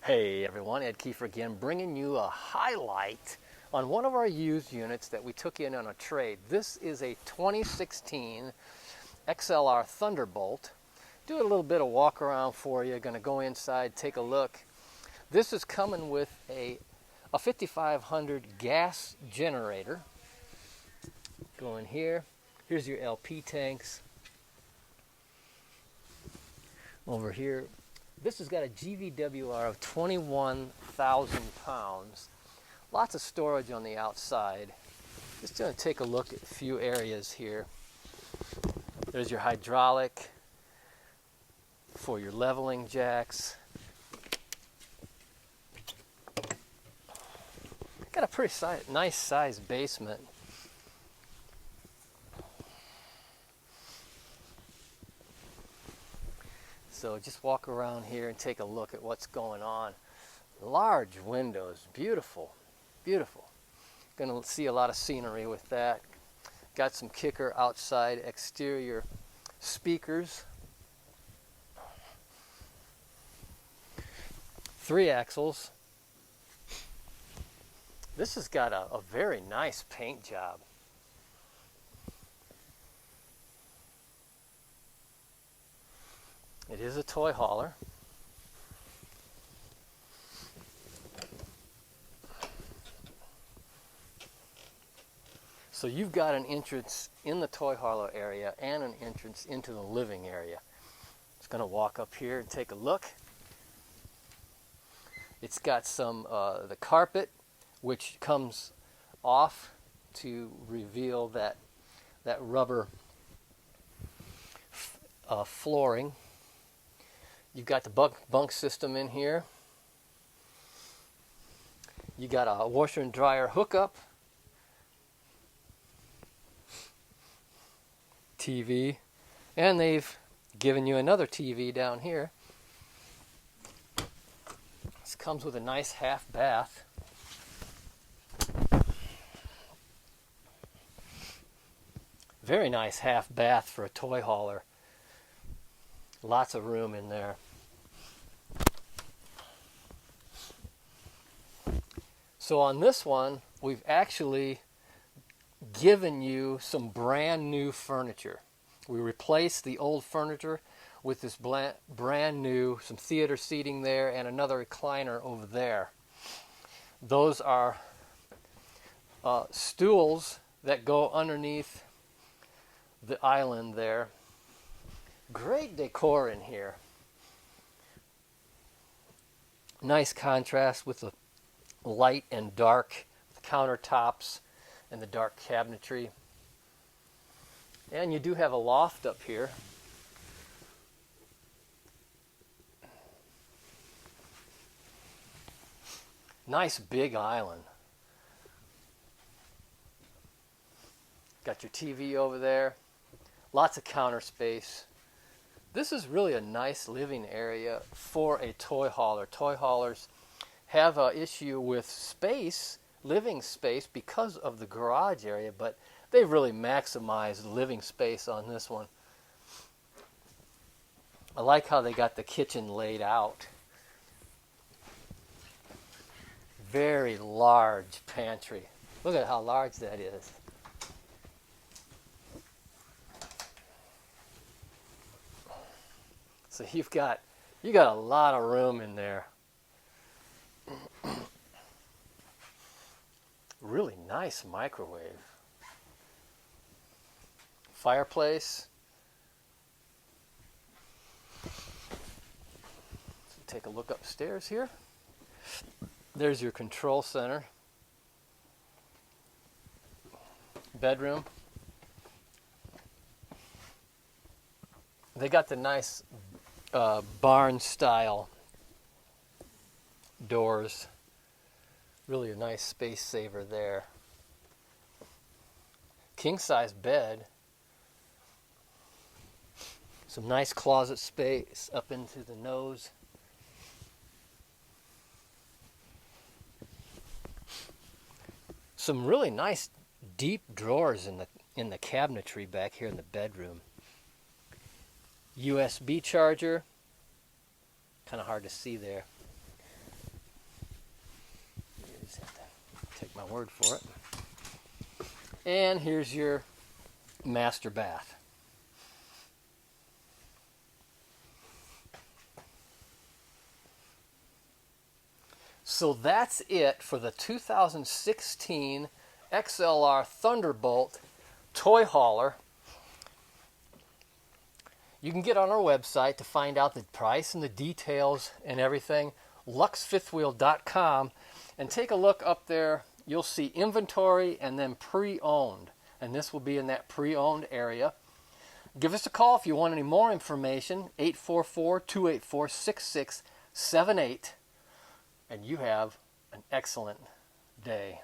Hey everyone, Ed Kiefer again, bringing you a highlight on one of our used units that we took in on a trade. This is a 2016 XLR Thunderbolt. Do a little bit of walk around for you. Going to go inside, take a look. This is coming with a 5500 gas generator. Go in here. Here's your LP tanks. Over here, this has got a GVWR of 21,000 pounds. Lots of storage on the outside. Just going to take a look at a few areas here. There's your hydraulic for your leveling jacks. Got a pretty nice sized basement. So just walk around here and take a look at what's going on. Large windows, beautiful, beautiful. Gonna see a lot of scenery with that. Got some kicker outside exterior speakers. 3 axles. This has got a very nice paint job. It is a toy hauler. So you've got an entrance in the toy hauler area and an entrance into the living area. Just going to walk up here and take a look. It's got some the carpet, which comes off to reveal that rubber flooring. You've got the bunk system in here. You got a washer and dryer hookup. TV. And they've given you another TV down here. This comes with a nice half bath. Very nice half bath for a toy hauler. Lots of room in there. So on this one, we've actually given you some brand new furniture. We replaced the old furniture with this brand new, some theater seating there and another recliner over there. Those are stools that go underneath the island there. Great decor in here. Nice contrast with the light and dark countertops and the dark cabinetry. And you do have a loft up here. Nice big island. Got your TV over there. Lots of counter space. This is really a nice living area for a toy hauler. Toy haulers have an issue with space, living space, because of the garage area, but they've really maximized living space on this one. I like how they got the kitchen laid out. Very large pantry. Look at how large that is. So you got a lot of room in there. Really nice microwave. Fireplace. So take a look upstairs here. There's your control center. Bedroom. They got the nice barn style doors. Really a nice space saver there. King size bed. Some nice closet space up into the nose. Some really nice deep drawers in the cabinetry back here in the bedroom. USB charger. Kind of hard to see there. just have to take my word for it. And here's your master bath. So that's it for the 2016 XLR Thunderbolt toy hauler. You can get on our website to find out the price and the details and everything, luxfifthwheel.com, and take a look up there. You'll see inventory and then pre-owned, and this will be in that pre-owned area. Give us a call if you want any more information, 844-284-6678. And you have an excellent day.